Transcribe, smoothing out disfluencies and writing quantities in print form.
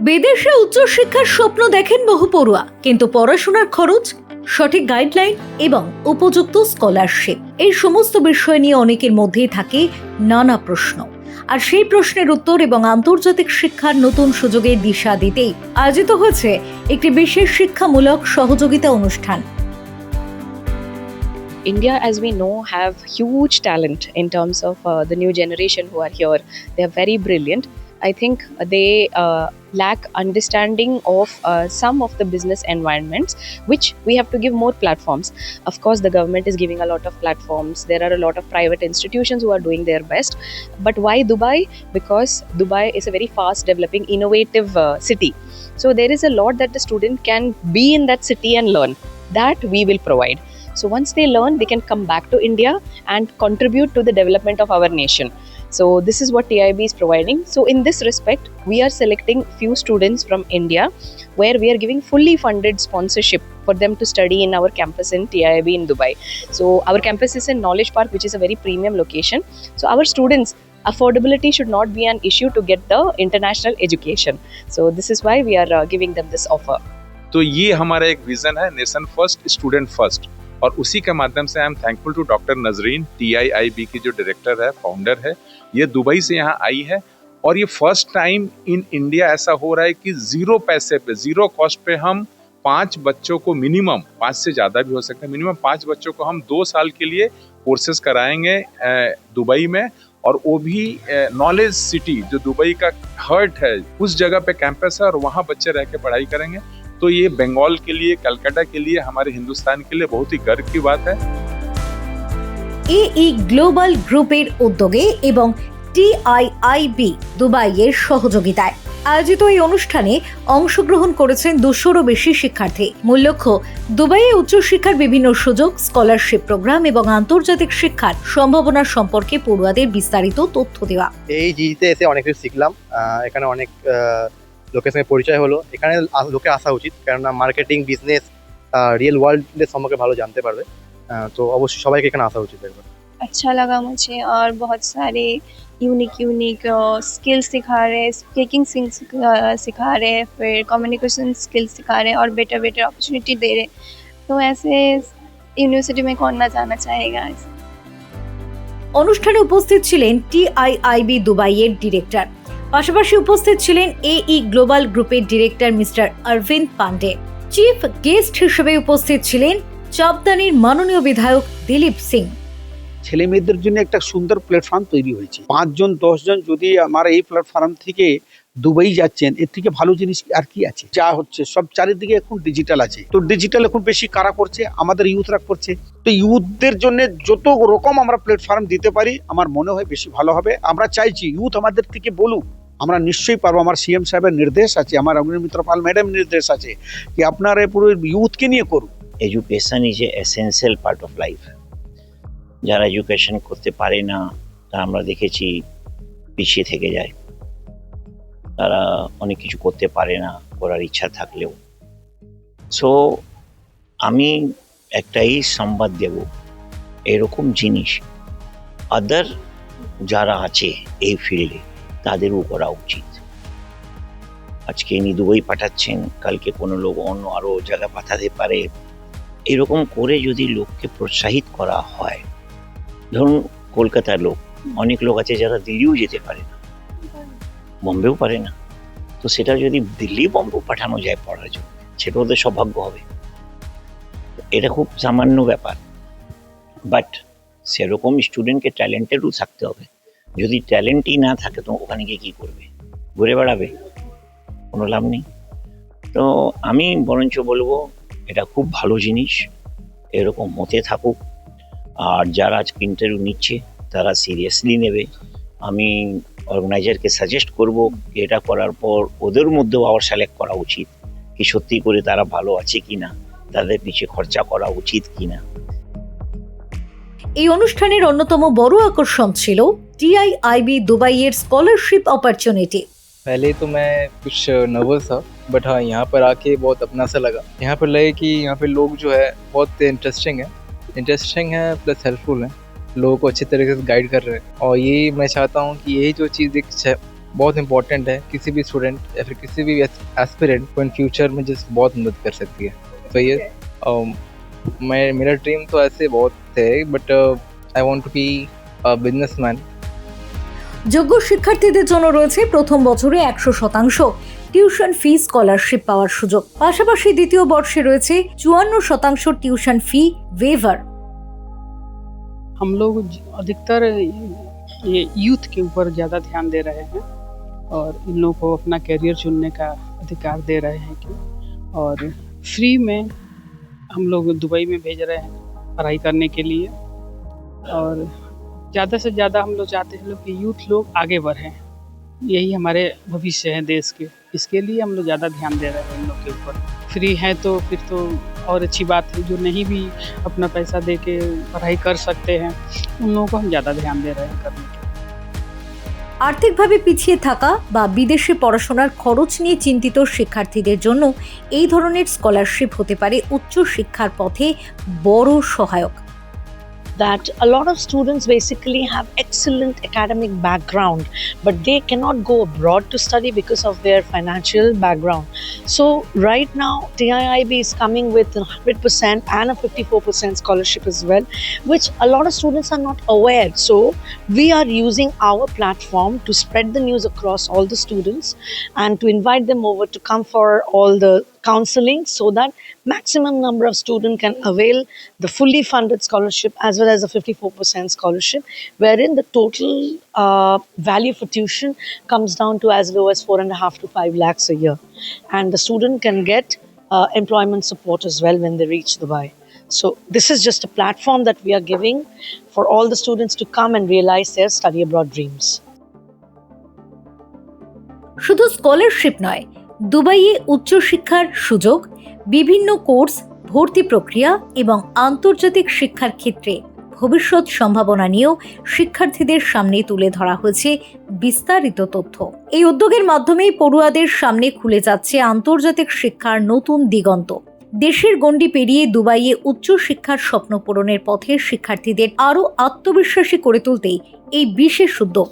বিদেশে উচ্চশিক্ষার স্বপ্ন দেখেন বহু পড়ুয়া, কিন্তু পড়াশোনার খরচ, সঠিক গাইডলাইন এবং উপযুক্ত স্কলারশিপ এই সমস্ত বিষয় নিয়ে অনেকের মধ্যেই থাকে নানা প্রশ্ন। আর সেই প্রশ্নের উত্তর এবং আন্তর্জাতিক শিক্ষার নতুন সুযোগের দিশা দিতেই আয়োজিত হয়েছে একটি বিশেষ শিক্ষামূলক সহযোগিতা অনুষ্ঠান। India, as we know, have huge talent in terms of the new generation who are here. They are very brilliant. I think they lack understanding of some of the business environments, which we have to give more platforms. Of course, the government is giving a lot of platforms. There are a lot of private institutions who are doing their best. But why Dubai? Because Dubai is a very fast developing, innovative city. So there is a lot that the student can be in that city and learn. That we will provide. So once they learn, they can come back to India and contribute to the development of our nation. So this is what TIB is providing. So in this respect, we are selecting few students from India, where we are giving fully funded sponsorship for them to study in our campus in TIB in Dubai. So our campus is in Knowledge Park, which is a very premium location. So our students, affordability should not be an issue to get the international education. So this is why we are giving them this offer. तो ये हमारा एक vision है, nation first student first, और उसी के माध्यम से I am thankful to doctor Nasreen, TIIB की जो डायरेक्टर है, फाउंडर है। ये दुबई से यहाँ आई है और ये फर्स्ट टाइम इन इंडिया ऐसा हो रहा है कि जीरो पैसे पे, जीरो कॉस्ट पे हम 5 बच्चों को, मिनिमम 5 से ज़्यादा भी हो सकता है, मिनिमम 5 बच्चों को हम 2 साल के लिए कोर्सेज कराएंगे दुबई में, और वो भी नॉलेज सिटी जो दुबई का हार्ट है उस जगह पे कैंपस है, और वहाँ बच्चे रह के पढ़ाई करेंगे। तो ये बंगाल के लिए, कलकत्ता के लिए, हमारे हिंदुस्तान के लिए बहुत ही गर्व की बात है। এই গ্লোবাল গ্রুপের উদ্যোগে এবং TIIB দুবাইয়ের সহযোগিতায় আয়োজিত এই অনুষ্ঠানে অংশগ্রহণ করেছেন 200-রও বেশি শিক্ষার্থী। মূল লক্ষ্য দুবাইয়ে উচ্চশিক্ষার বিভিন্ন সুযোগ, স্কলারশিপ প্রোগ্রাম এবং আন্তর্জাতিক শিক্ষার সম্ভাবনা সম্পর্কে পড়ুয়াদের বিস্তারিত তথ্য দেওয়া। এই জিতে এসে অনেক কিছু শিখলাম, এখানে অনেক লোকের সঙ্গে পরিচয় হলো। এখানে লোকে আসা উচিত, কেননা মার্কেটিং, বিজনেস, রিয়েল ওয়ার্ল্ডের সম্পর্কে ভালো জানতে পারবে। তো অবশ্যই সবাইকে এখানে আসা উচিত একবার। अच्छा लगा मुझे, और बहुत सारे यूनिक स्किल्स सिखा रहे, स्पीकिंग सिखा रहे, फिर कम्युनिकेशन स्किल्स सिखा रहे और बेटर अपॉर्चुनिटी दे रहे। तो ऐसे यूनिवर्सिटी में कौन ना जाना चाहेगा। অনুষ্ঠানে উপস্থিত ছিলেন TIIB দুবাইয়ের ডিরেক্টর, পাশাপাশি উপস্থিত ছিলেন গ্লোবাল গ্রুপের director mister Arabinda Pandey. Chief guest হিসেবে উপস্থিত ছিলেন চাপদানির মাননীয় বিধায়ক দিলীপ সিং। ছেলে মেয়েদের জন্য একটা সুন্দর প্ল্যাটফর্ম তৈরি হয়েছে। 5 জন 10 জন যদি আমার এই প্ল্যাটফর্ম থেকে দুবাই যাচ্ছেন, এর থেকে ভালো জিনিস আর কি আছে? যা হচ্ছে সব চারিদিকে এখন ডিজিটাল আছে, তো ডিজিটাল এখন বেশি কারা করছে? আমাদের ইউথরা করছে। তো ইউথদের জন্য যত রকম আমরা প্ল্যাটফর্ম দিতে পারি, আমার মনে হয় বেশি ভালো হবে। আমরা চাইছি ইউথ আমাদের থেকে বলুক, আমরা নিশ্চয়ই পারবো। আমার CM সাহেবের নির্দেশ আছে, আমার অগ্নিমিত্র পাল ম্যাডাম নির্দেশ আছে কি আপনারা পুরো ইউথকে নিয়ে করুন। Education is a essential part of life. যারা এডুকেশন করতে পারে না, তারা আমরা দেখেছি পিছিয়ে থেকে যায়, তারা অনেক কিছু করতে পারে না করার ইচ্ছা থাকলেও। সো আমি একটাই সংবাদ দেব, এরকম জিনিস আদার যারা আছে এই ফিল্ডে তাদেরও করা উচিত। আজকে ইনি দুবাই পাঠাচ্ছেন, কালকে কোনো লোক অন্য আরও জায়গায় পাঠাতে পারে। এরকম করে যদি লোককে প্রোৎসাহিত করা হয়, ধরুন কলকাতার লোক, অনেক লোক আছে যারা দিল্লিও যেতে পারে না, বম্বেও পারে না, তো সেটা যদি দিল্লি বম্বেও পাঠানো যায় পড়ার জন্য, সেটা ওদের সৌভাগ্য হবে। এটা খুব সামান্য ব্যাপার, বাট সেরকম স্টুডেন্টকে ট্যালেন্টেডও থাকতে হবে। যদি ট্যালেন্টই না থাকে তো ওখানে গিয়ে কী করবে? ঘুরে বেড়াবে, কোনো লাভ নেই। তো আমি বরঞ্চ বলবো এটা খুব ভালো জিনিস, এরকম হতে থাকুক। আর যারা আজকে ইন্টারভিউ নিচ্ছে তারা সিরিয়াসলি নেবে। আমি অর্গানাইজারকে সাজেস্ট করব এটা করার পর ওদের মধ্যেও আবার সিলেক্ট করা উচিত কি সত্যি করে তারা ভালো আছে কিনা, তাদের পিছিয়ে খরচা করা উচিত কিনা। এই অনুষ্ঠানের অন্যতম বড় আকর্ষণ ছিল TIIB দুবাইয়ের স্কলারশিপ অপরচুনিটি। पहले तो मैं कुछ नर्वस था, बट हाँ यहाँ पर आके बहुत अपना सा लगा। यहाँ पर लगे कि यहाँ पे लोग जो है बहुत इंटरेस्टिंग है प्लस हेल्पफुल है, लोगों को अच्छी तरीके से गाइड कर रहे हैं। और यही मैं चाहता हूँ कि यही जो चीज़ एक बहुत इंपॉर्टेंट है किसी भी स्टूडेंट या फिर किसी भी एस्पिरेंट को इन फ्यूचर में जस्ट बहुत मदद कर सकती है। तो ये मेरा ड्रीम तो ऐसे बहुत थे, but I want to be a businessman. যোগ্য শিক্ষার্থীদের জন্য রয়েছে প্রথম বছরে 100% টিউশন ফি স্কলারশিপ পাওয়ার সুযোগ। পাশাপাশি দ্বিতীয় বর্ষে রয়েছে 54% টিউশন ফি ওয়েভার। हम लोग अधिकतर ये यूथ के ऊपर ज़्यादा ध्यान दे रहे हैं और इन लोगों को अपना करियर चुनने का अधिकार दे रहे हैं कि और फ्री में हम लोग दुबई में भेज रहे हैं पढ़ाई करने के लिए। और ज़्यादा से ज़्यादा हम लोग चाहते हैं कि यूथ लोग आगे बढ़ें, यही हमारे भविष्य है देश के। इसके लिए हम लोग ज़्यादा ध्यान दे रहे हैं इन लोग के ऊपर। फ्री है तो फिर तो और अच्छी बात है, जो नहीं भी अपना पैसा दे के पढ़ाई कर सकते हैं उन लोगों को हम ज़्यादा ध्यान दे रहे हैं करने के। আর্থিকভাবে পিছিয়ে থাকা বা বিদেশে পড়াশোনার খরচ নিয়ে চিন্তিত শিক্ষার্থীদের জন্য এই ধরনের স্কলারশিপ হতে পারে উচ্চ শিক্ষার পথে বড় সহায়ক। That a lot of students basically have excellent academic background, but they cannot go abroad to study because of their financial background. So right now TIIB is coming with 100% and a 54% scholarship as well, which a lot of students are not aware. So we are using our platform to spread the news across all the students and to invite them over to come for all the counseling so that maximum number of students can avail the fully funded scholarship as well as a 54% scholarship, wherein the total value for tuition comes down to as low as 4.5 to 5 lakhs a year, and the student can get employment support as well when they reach Dubai. So this is just a platform that we are giving for all the students to come and realize their study abroad dreams. শুধু scholarship নয়, দুবাইয়ে উচ্চশিক্ষার সুযোগ, বিভিন্ন course, ভর্তি প্রক্রিয়া এবং আন্তর্জাতিক শিক্ষার ক্ষেত্রে ভবিষ্যৎ সম্ভাবনা নিয়েও শিক্ষার্থীদের সামনে তুলে ধরা হয়েছে বিস্তারিত তথ্য। এই উদ্যোগের মাধ্যমেই পড়ুয়াদের সামনে খুলে যাচ্ছে আন্তর্জাতিক শিক্ষার নতুন দিগন্ত। দেশের গণ্ডি পেরিয়ে দুবাইয়ে উচ্চশিক্ষার স্বপ্ন পূরণের পথে শিক্ষার্থীদের আরও আত্মবিশ্বাসী করে তুলতেই এই বিশেষ উদ্যোগ।